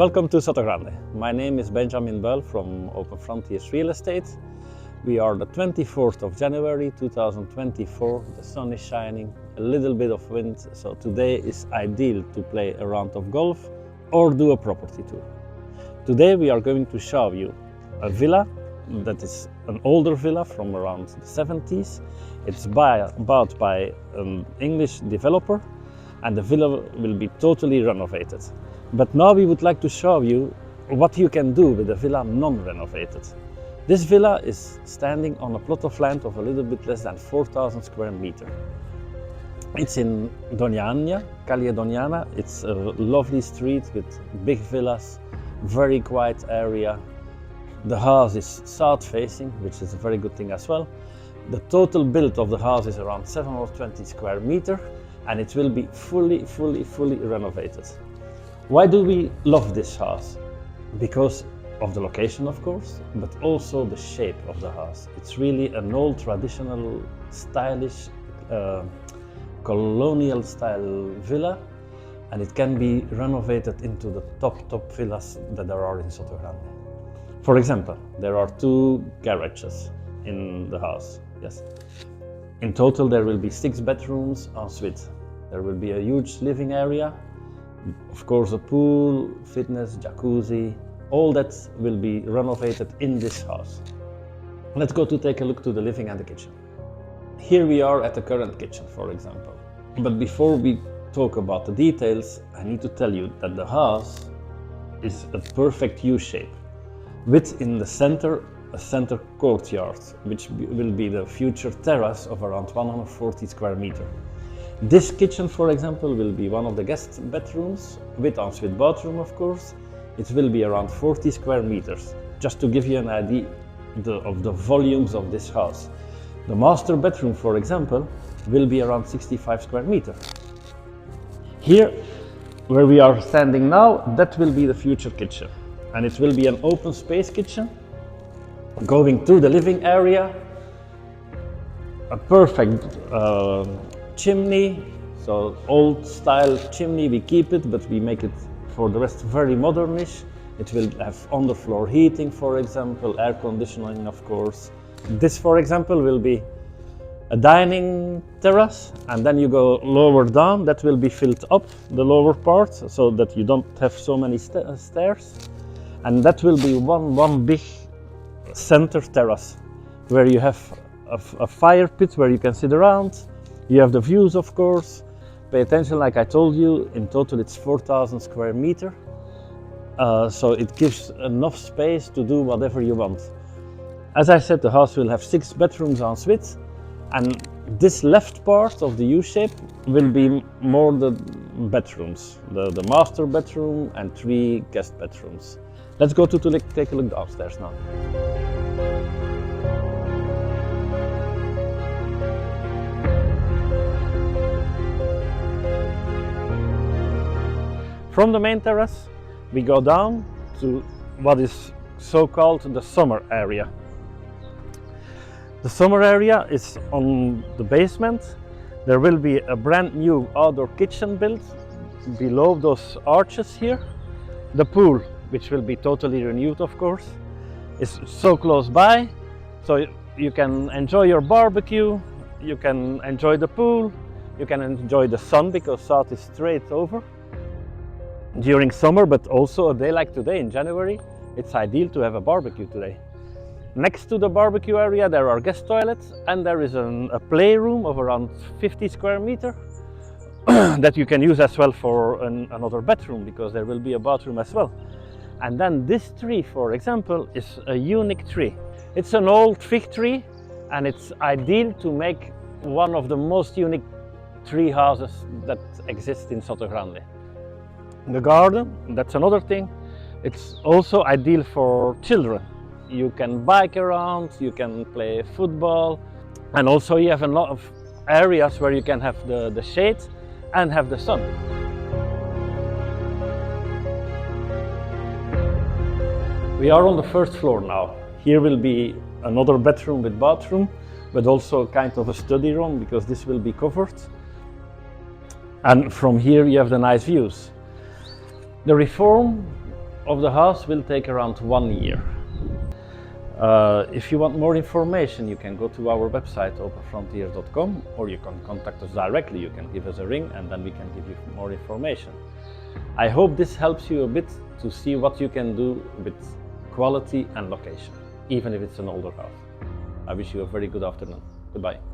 Welcome to Sotogrande. My name is Benjamin Bell from OPENFRONTIERS Real Estate. We are the 24th of January 2024. The sun is shining, a little bit of wind, so today is ideal to play a round of golf or do a property tour. Today we are going to show you a villa that is an older villa from around the 70s. It's bought by an English developer and the villa will be totally renovated. But now we would like to show you what you can do with a villa non-renovated. This villa is standing on a plot of land of a little bit less than 4,000 square meters. It's in Donana, Calle Donana. It's a lovely street with big villas, very quiet area. The house is south facing, which is a very good thing as well. The total build of the house is around 720 square meters and it will be fully renovated. Why do we love this house? Because of the location, of course, but also the shape of the house. It's really an old, traditional, stylish, colonial style villa, and it can be renovated into the top villas that there are in Sotogrande. For example, there are 2 garages in the house. Yes. In total, there will be 6 bedrooms en suite. There will be a huge living area. Of course, a pool, fitness, jacuzzi, all that will be renovated in this house. Let's go to take a look to the living and the kitchen. Here we are at the current kitchen, for example. But before we talk about the details, I need to tell you that the house is a perfect U-shape, with in the center a center courtyard, which will be the future terrace of around 140 square meters. This kitchen, for example, will be one of the guest bedrooms, with ensuite bathroom, of course. It will be around 40 square meters, just to give you an idea of the volumes of this house. The master bedroom, for example, will be around 65 square meters. Here, where we are standing now, that will be the future kitchen. And it will be an open space kitchen, going through the living area, a perfect chimney, so old style chimney, we keep it, but we make it for the rest very modernish. It will have underfloor heating, for example, air conditioning, of course. This, for example, will be a dining terrace, and then you go lower down, that will be filled up, the lower part, so that you don't have so many stairs. And that will be one big center terrace, where you have a fire pit where you can sit around. You have the views, of course. Pay attention, like I told you, in total it's 4,000 square meters. So it gives enough space to do whatever you want. As I said, the house will have 6 bedrooms en suite, and this left part of the U-shape will be more the bedrooms, the master bedroom and 3 guest bedrooms. Let's go to take a look downstairs now. From the main terrace, we go down to what is so-called the summer area. The summer area is on the basement. There will be a brand new outdoor kitchen built below those arches here. The pool, which will be totally renewed, of course, is so close by, so you can enjoy your barbecue, you can enjoy the pool, you can enjoy the sun because south is straight over. During summer, but also a day like today in January, it's ideal to have a barbecue today. Next to the barbecue area there are guest toilets, and there is a playroom of around 50 square meters that you can use as well for another bedroom, because there will be a bathroom as well. And then this tree, for example, is a unique tree. It's an old fig tree, and it's ideal to make one of the most unique tree houses that exist in Sotogrande. The garden, that's another thing. It's also ideal for children. You can bike around, you can play football, and also you have a lot of areas where you can have the shade and have the sun. We are on the first floor now. Here will be another bedroom with bathroom, but also kind of a study room, because this will be covered. And from here you have the nice views. The reform of the house will take around 1 year. If you want more information, you can go to our website openfrontiers.com, or you can contact us directly. You can give us a ring and then we can give you more information. I hope this helps you a bit to see what you can do with quality and location, even if it's an older house. I wish you a very good afternoon. Goodbye.